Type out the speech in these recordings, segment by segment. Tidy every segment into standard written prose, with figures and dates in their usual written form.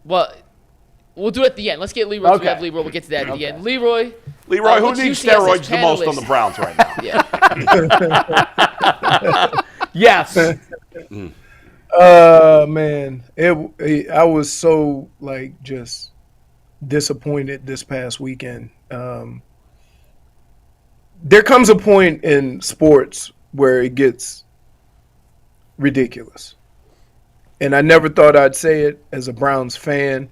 Well, we'll do it at the end. Let's get Leroy. Okay. We have Leroy. We'll get to that at the end. Leroy, who needs UCSS steroids the most on the Browns right now? Yes. Man, I was so just disappointed this past weekend. There comes a point in sports where it gets ridiculous. And I never thought I'd say it as a Browns fan,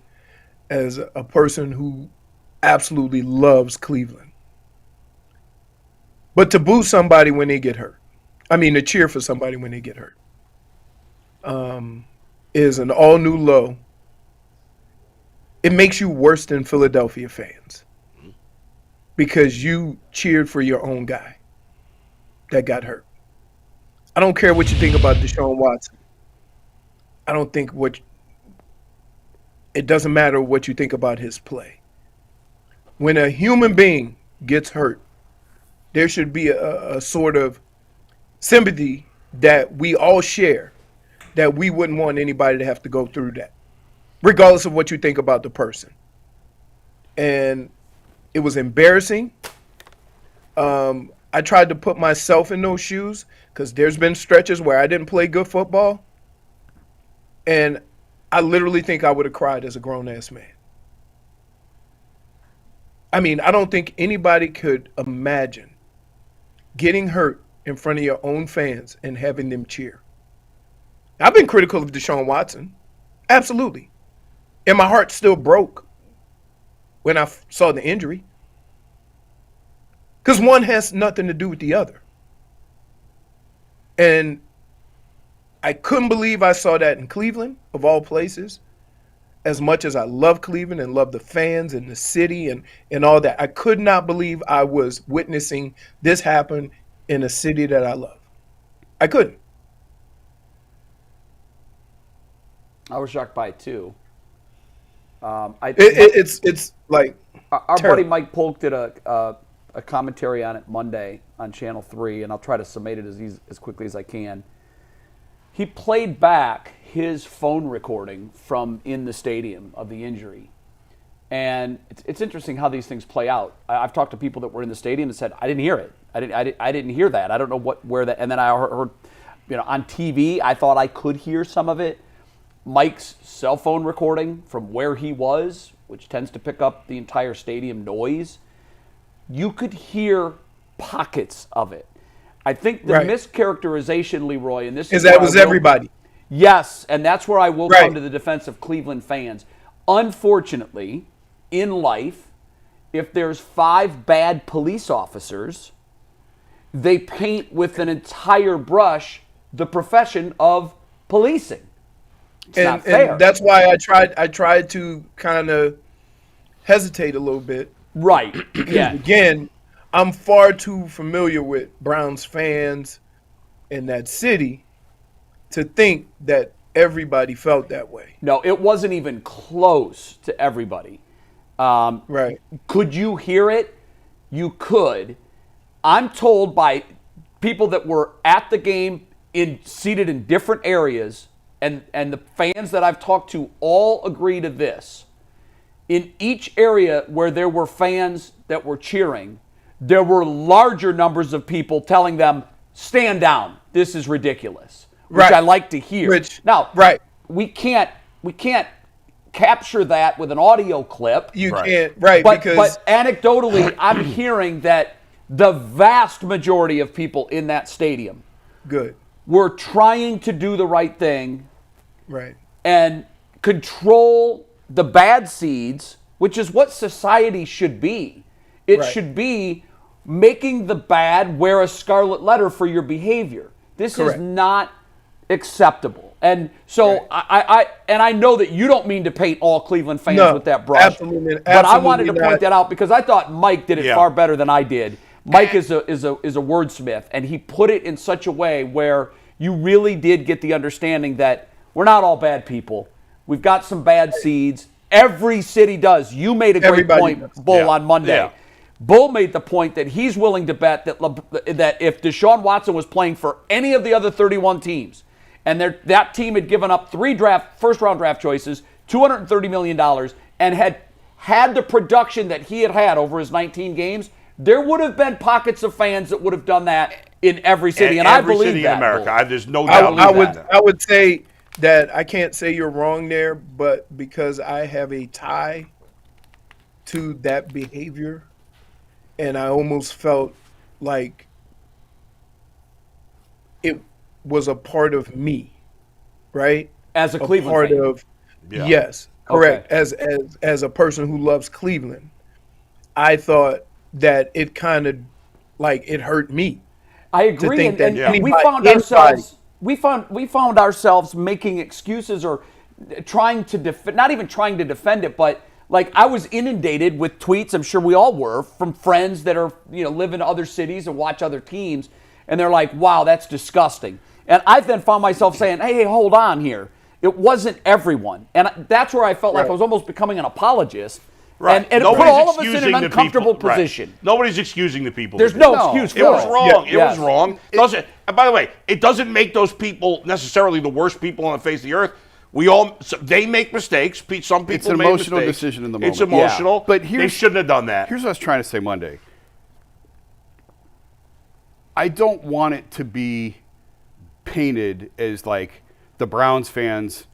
as a person who absolutely loves Cleveland. But to boo somebody when they get hurt, to cheer for somebody when they get hurt, is an all-new low. It makes you worse than Philadelphia fans because you cheered for your own guy that got hurt. I don't care what you think about Deshaun Watson. I don't think it doesn't matter what you think about his play. When a human being gets hurt, there should be a sort of sympathy that we all share, that we wouldn't want anybody to have to go through that, regardless of what you think about the person. And it was embarrassing. I tried to put myself in those shoes because there's been stretches where I didn't play good football. And I literally think I would have cried as a grown-ass man. I don't think anybody could imagine getting hurt in front of your own fans and having them cheer. I've been critical of Deshaun Watson. Absolutely. And my heart still broke when I saw the injury. Because one has nothing to do with the other. And I couldn't believe I saw that in Cleveland, of all places. As much as I love Cleveland and love the fans and the city and all that, I could not believe I was witnessing this happen in a city that I love. I couldn't. I was shocked by it too. It's like our terrible. buddy Mike Polk did a commentary on it Monday on Channel 3, and I'll try to summate it as quickly as I can. He played back his phone recording from in the stadium of the injury. And it's interesting how these things play out. I've talked to people that were in the stadium and said, I didn't hear it. I didn't hear that. I don't know where that. And then I heard, on TV, I thought I could hear some of it. Mike's cell phone recording from where he was, which tends to pick up the entire stadium noise, you could hear pockets of it. I think the mischaracterization, Leroy, and this is that was everybody. Yes, and that's where I will come to the defense of Cleveland fans. Unfortunately, in life, if there's 5 bad police officers, they paint with an entire brush the profession of policing. It's not fair. And that's why I tried to kind of hesitate a little bit. Right. Yeah. Again, I'm far too familiar with Browns fans in that city to think that everybody felt that way. No, it wasn't even close to everybody. Right. Could you hear it? You could. I'm told by people that were at the game seated in different areas, and the fans that I've talked to all agree to this. In each area where there were fans that were cheering, there were larger numbers of people telling them, stand down, this is ridiculous, which I like to hear. Now, we can't capture that with an audio clip. You can't, but anecdotally, I'm hearing that the vast majority of people in that stadium were trying to do the right thing and control the bad seeds, which is what society should be. It should be making the bad wear a scarlet letter for your behavior. This is not acceptable. And so I know that you don't mean to paint all Cleveland fans with that brush. Absolutely, but I wanted to point that out because I thought Mike did it far better than I did. Mike is a wordsmith, and he put it in such a way where you really did get the understanding that we're not all bad people. We've got some bad seeds. Every city does. You made a great point, Bull, on Monday. Yeah. Bull made the point that he's willing to bet that if Deshaun Watson was playing for any of the other 31 teams, and that team had given up 3 first-round draft choices, $230 million, and had the production that he had over his 19 games, there would have been pockets of fans that would have done that in every city, and I every believe city that. in America. Bull. There's no doubt about that. I would say that I can't say you're wrong there, but because I have a tie to that behavior, and I almost felt like it was a part of me, right? As a Cleveland fan. Yes, correct. Okay. As a person who loves Cleveland, I thought that it kind of like it hurt me. I agree, and we found ourselves making excuses or trying to not even trying to defend it, but like I was inundated with tweets. I'm sure we all were from friends that are live in other cities and watch other teams, and they're like, "Wow, that's disgusting." And I then found myself saying, "Hey, hold on here. It wasn't everyone," and that's where I felt like I was almost becoming an apologist. Right. And it put all of us in an uncomfortable position. Right. Nobody's excusing the people. There's no excuse for it. It was wrong. Yeah. It was wrong. And by the way, it doesn't make those people necessarily the worst people on the face of the earth. They make mistakes. Some people it's an make emotional mistakes. decision in the moment. It's emotional. But they shouldn't have done that. Here's what I was trying to say Monday. I don't want it to be painted as like the Browns fans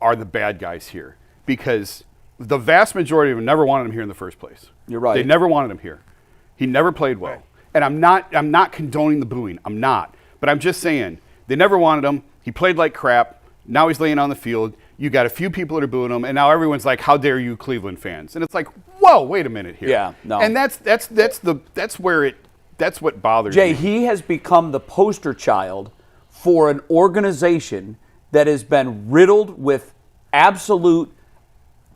are the bad guys here, because the vast majority of them never wanted him here in the first place. You're right. They never wanted him here. He never played well. Right. And I'm not condoning the booing. I'm not. But I'm just saying, they never wanted him. He played like crap. Now he's laying on the field. You got a few people that are booing him, and now everyone's like, "How dare you, Cleveland fans?" And it's like, "Whoa, wait a minute here." Yeah, no. And that's what bothers Jay, me. he has become the poster child for an organization that has been riddled with absolute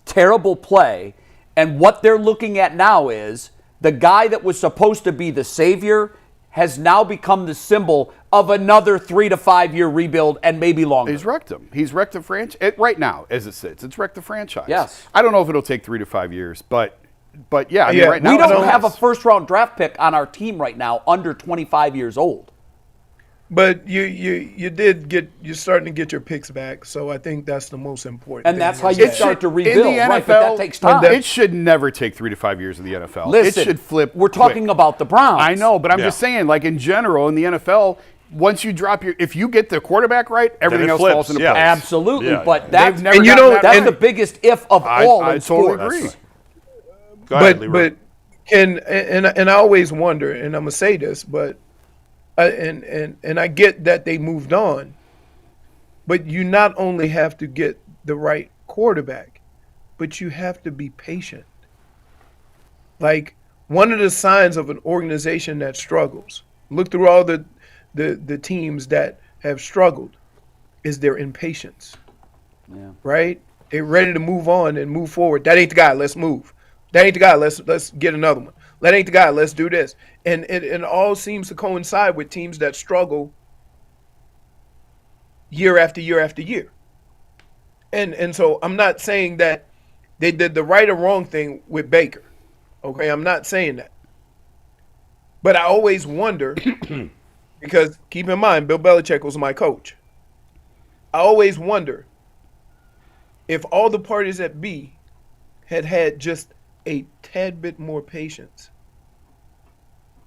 terrible play, and what they're looking at now is the guy that was supposed to be the savior has now become the symbol of another 3 to 5 year rebuild and maybe longer. He's wrecked them. He's wrecked the franchise right now, as it sits. It's wrecked the franchise. Yes. I don't know if it'll take 3 to 5 years, but yeah, I mean, right now we don't have a first round draft pick on our team right now under 25 years old. But you're starting to get your picks back, so I think that's the most important. And that's how you start to rebuild. In the NFL, right, but that takes time. It should never take 3 to 5 years in the NFL. Listen, it should flip. We're talking about the Browns. I know, but I'm just saying, like in general, in the NFL, once you drop if you get the quarterback right, everything else falls into place. Absolutely, Yeah. but that's that's the biggest if of all in sports. I totally agree. Go ahead, but I always wonder, and I'm gonna say this, but and I get that they moved on, but you not only have to get the right quarterback, but you have to be patient. Like, one of the signs of an organization that struggles, look through all the teams that have struggled, is their impatience. Yeah. Right? They're ready to move on and move forward. That ain't the guy, let's move. That ain't the guy, let's get another one. That ain't the guy, let's do this. And it all seems to coincide with teams that struggle year after year after year. And so I'm not saying that they did the right or wrong thing with Baker. Okay, I'm not saying that. But I always wonder, because keep in mind, Bill Belichick was my coach. I always wonder if all the parties at B had just a tad bit more patience,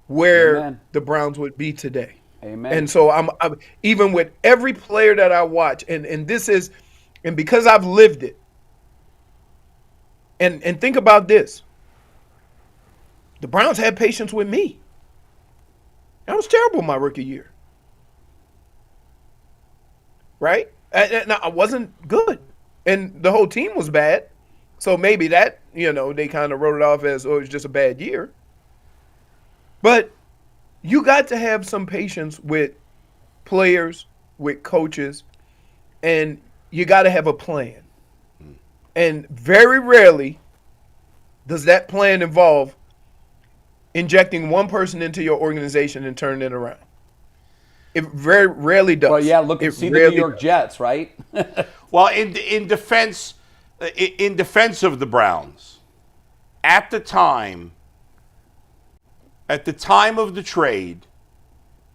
where Amen. the Browns would be today. Amen. And so I'm even with every player that I watch, and this is, and because I've lived it, and think about this, the Browns had patience with me. I was terrible my rookie year, right? And I wasn't good, and the whole team was bad. So maybe that, they kind of wrote it off as, it was just a bad year. But you got to have some patience with players, with coaches, and you got to have a plan. And very rarely does that plan involve injecting one person into your organization and turning it around. It very rarely does. Well, yeah, look and see the New York Jets, right? Well, in defense of the Browns, at the time of the trade,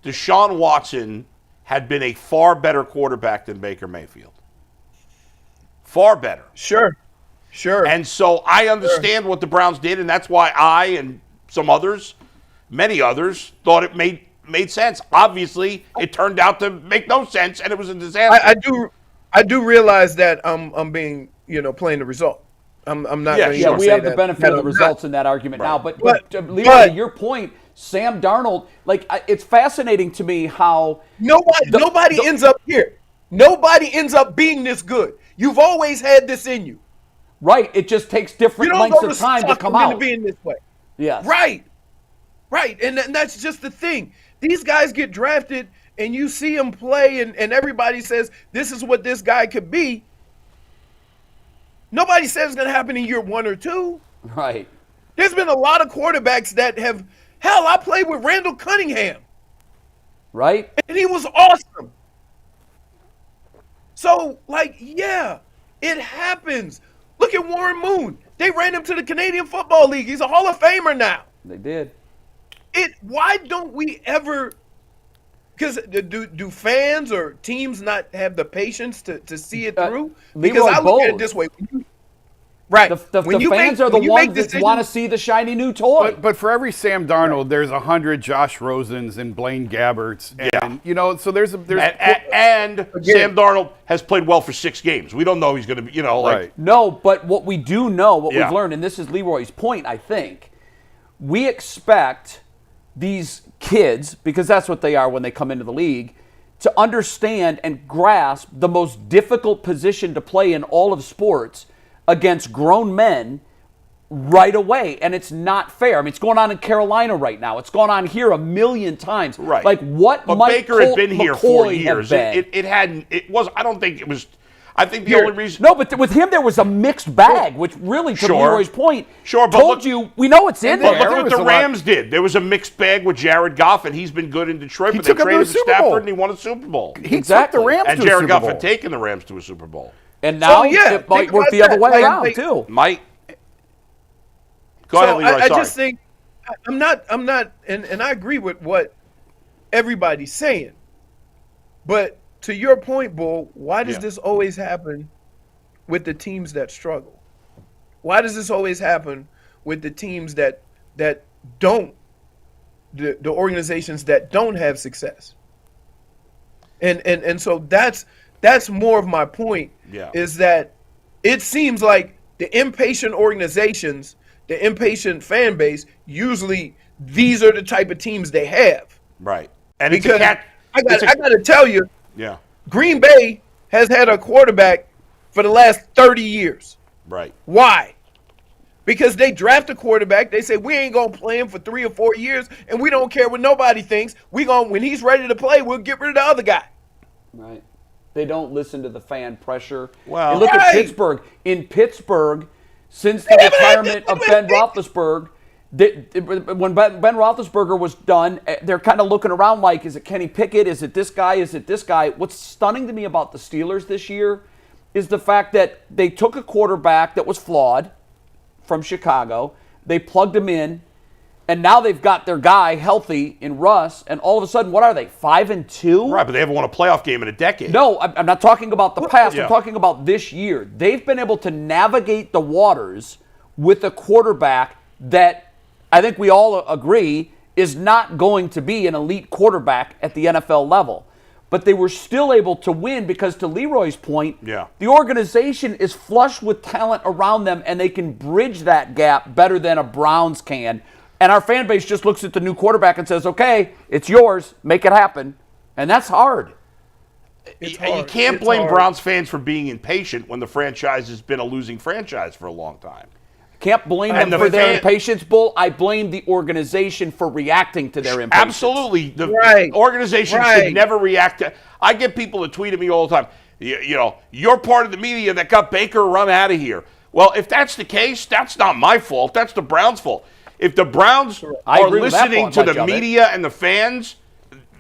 Deshaun Watson had been a far better quarterback than Baker Mayfield. Far better. Sure. And so I understand what the Browns did, and that's why I and some others, many others, thought it made sense. Obviously, it turned out to make no sense, and it was a disaster. I do realize that I'm being, playing the result. I'm not. Yeah, gonna Yeah, we have the that- benefit that of the I'm results not. in that argument now. But Leroy, but- to your point, Sam Darnold, it's fascinating to me how Nobody ends up here. Nobody ends up being this good. You've always had this in you. right, it just takes different You don't lengths go of time to suck come them into out. being this way. Yes. Right. And that's just the thing. These guys get drafted, and you see them play, and everybody says this is what this guy could be. Nobody says it's going to happen in year 1 or 2. Right. There's been a lot of quarterbacks that have. Hell, I played with Randall Cunningham, Right. and he was awesome. So, yeah, it happens. Look at Warren Moon. They ran him to the Canadian Football League. He's a Hall of Famer now. They did. Why don't we ever? Because do fans or teams not have the patience to see it through? Because Leroy I look at it Bowles. this way. Right. The fans are the ones that want to see the shiny new toy. But for every Sam Darnold, there's 100 Josh Rosens and Blaine Gabberts, and so there's And Sam Darnold has played well for 6 games. We don't know he's going to be, right. No, but what we do know, what Yeah. we've learned, and this is Leroy's point, I think, we expect these kids, because that's what they are when they come into the league, to understand and grasp the most difficult position to play in all of sports against grown men right away. And it's not fair. I mean, it's going on in Carolina right now. It's gone on here a million times. Right. Like, what But might Baker had Colt been here McCoy 4 have years. been? I don't think it was. I think the only reason. No, but with him there was a mixed bag, which really, to Sure. Leroy's point, Sure, but told look- you we know it's in then- there. Look There what was the a lot- Rams did. There was a mixed bag with Jared Goff, and he's been good in Detroit, He but they took him to traded the for Super Bowl. Stafford, and he won a Super Bowl. He Exactly. took the Rams And to a Jared Super Goff Bowl. had taken the Rams to a Super Bowl. And now yeah, it might think work about the other that. way Like, around too. Might. Go ahead, Leroy. I sorry. just think I'm not, and I agree with what everybody's saying. But to your point, Bull, why does this always happen with the teams that struggle? Why does this always happen with the teams that don't, the organizations that don't have success? And so that's more of my point. Yeah. Is that it seems like the impatient organizations, the impatient fan base, usually these are the type of teams they have. Right. And Because it's a cat. I got to tell you, Yeah. Green Bay has had a quarterback for the last 30 years. Right. Why? Because they draft a quarterback, they say we ain't gonna play him for 3 or 4 years, and we don't care what nobody thinks. When he's ready to play, we'll get rid of the other guy. Right. They don't listen to the fan pressure. Well- and look at Right. Pittsburgh. In Pittsburgh, since the retirement of Ben Roethlisberger, when Ben Roethlisberger was done, they're kind of looking around like, is it Kenny Pickett? Is it this guy? Is it this guy? What's stunning to me about the Steelers this year is the fact that they took a quarterback that was flawed from Chicago. They plugged him in, and now they've got their guy healthy in Russ, and all of a sudden, what are they, 5-2? Right, but they haven't won a playoff game in a decade. No, I'm not talking about the past. Yeah. I'm talking about this year. They've been able to navigate the waters with a quarterback that I think we all agree is not going to be an elite quarterback at the NFL level. But they were still able to win because, to Leroy's point, Yeah. the organization is flush with talent around them, and they can bridge that gap better than a Browns can. And our fan base just looks at the new quarterback and says, okay, it's yours, make it happen. And that's hard. It's And you hard. can't It's blame hard. Browns fans for being impatient when the franchise has been a losing franchise for a long time. Can't blame And them the for their fan- impatience, Bull. I blame the organization for reacting to their impatience. Absolutely. The Right. organization should Right. never react to. I get people that tweet at me all the time. You're part of the media that got Baker run out of here. Well, if that's the case, that's not my fault. That's the Browns' fault. If the Browns I are agree with that listening much to the of it. media and the fans,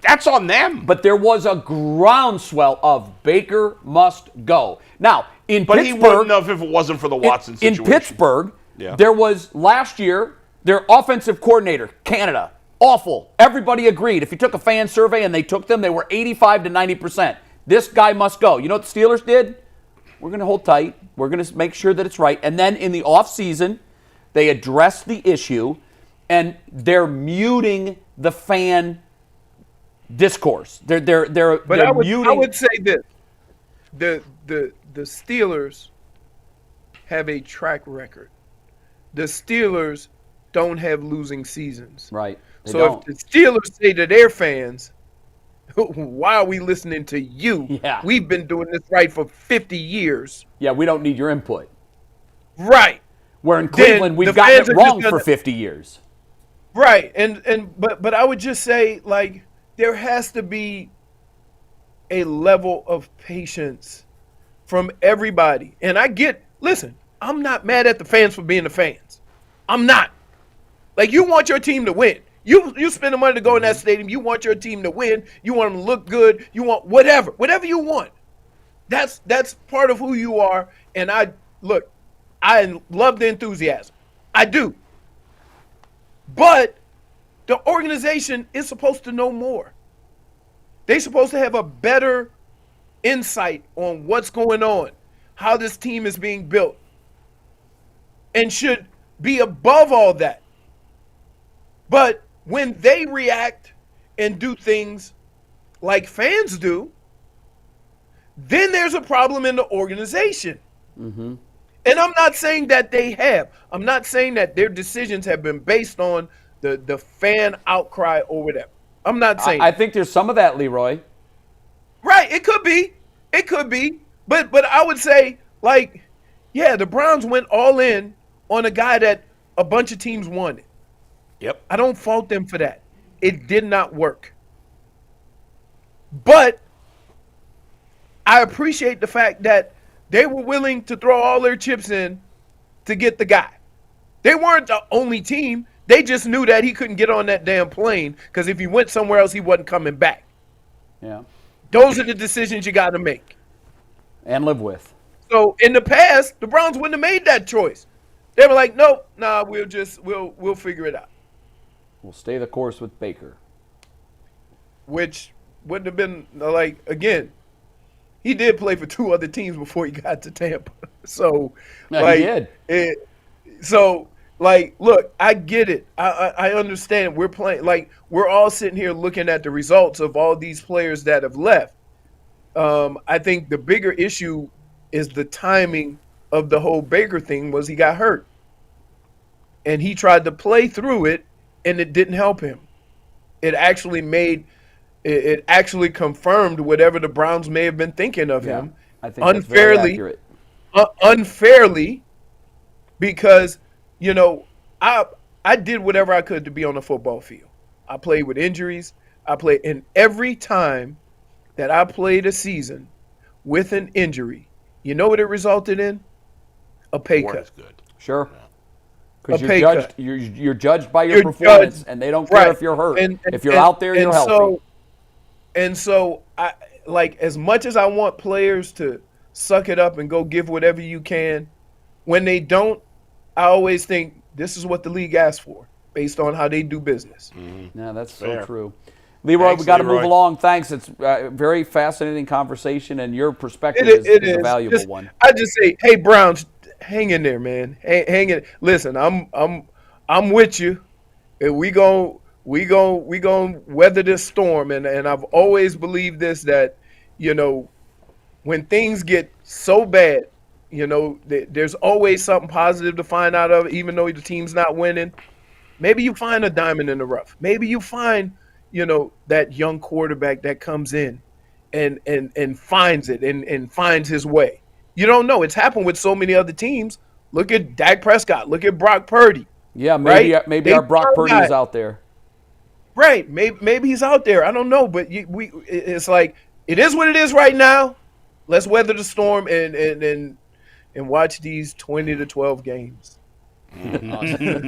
that's on them. But there was a groundswell of Baker must go. Now, in But he Pittsburgh, wouldn't have if it wasn't for the Watson in situation. Pittsburgh, Yeah. there was last year their offensive coordinator, Canada, awful. Everybody agreed. If you took a fan survey and they took them, they were 85 to 90%. This guy must go. You know what the Steelers did? We're going to hold tight. We're going to make sure that it's right. And then in the offseason, they address the issue, and they're muting the fan discourse. They're muting. I would say this: the Steelers have a track record. The Steelers don't have losing seasons. Right. So if the Steelers say to their fans, why are we listening to you? Yeah. We've been doing this right for 50 years. Yeah, we don't need your input. Right. Where in Cleveland, we've gotten it wrong for 50 years. Right. But I would just say, like, there has to be a level of patience from everybody. And listen, I'm not mad at the fans for being the fans. I'm not. Like, you want your team to win. You spend the money to go in that stadium. You want your team to win. You want them to look good. You want whatever you want. That's part of who you are. And I love the enthusiasm. I do. But the organization is supposed to know more. They're supposed to have a better insight on what's going on, how this team is being built, and should be above all that. But when they react and do things like fans do, then there's a problem in the organization. Mm-hmm. And I'm not saying that they have. I'm not saying that their decisions have been based on the fan outcry or whatever. I'm not saying I think there's some of that, Leroy. Right, it could be. But I would say, like, yeah, the Browns went all in on a guy that a bunch of teams wanted. Yep. I don't fault them for that. It did not work. But I appreciate the fact that they were willing to throw all their chips in to get the guy. They weren't the only team. They just knew that he couldn't get on that damn plane because if he went somewhere else, he wasn't coming back. Yeah. Those are the decisions you got to make. And live with. So in the past, the Browns wouldn't have made that choice. They were like, nope, we'll figure it out. We'll stay the course with Baker. Which wouldn't have been, like, again, he did play for two other teams before he got to Tampa. So, No, like, he did. Look, I get it. I understand. We're playing, like, we're all sitting here looking at the results of all these players that have left. I think the bigger issue is the timing of the whole Baker thing was he got hurt. And he tried to play through it, and it didn't help him. It actually confirmed whatever the Browns may have been thinking of him. I think that's very accurate. Unfairly, because, you know, I did whatever I could to be on the football field. I played with injuries. And every time that I played a season with an injury, you know what it resulted in? A pay cut. That's good. Sure. Because A pay cut. you're judged by your performance, and they don't care if you're hurt. If you're out there, you're healthy. So I, like, as much as I want players to suck it up and go give whatever you can, when they don't, I always think this is what the league asks for based on how they do business. Mm-hmm. Yeah, that's Fair. so true. Leroy, Thanks, we got to Leroy. move along. Thanks. It's a very fascinating conversation, and your perspective is a valuable one. I just say, hey, Browns, hang in there, man. Hang in. Listen, I'm with you. And we gon' weather this storm. And I've always believed this, that, you know, when things get so bad, you know, there's always something positive to find out of, even though the team's not winning. Maybe you find a diamond in the rough. Maybe you find, you know, that young quarterback that comes in and finds it and finds his way. You don't know. It's happened with so many other teams. Look at Dak Prescott. Look at Brock Purdy. Yeah, right? maybe our Brock Purdy is out there. Right. Maybe he's out there. I don't know. But it's like, it is what it is right now. Let's weather the storm and watch these 20 to 12 games. Awesome.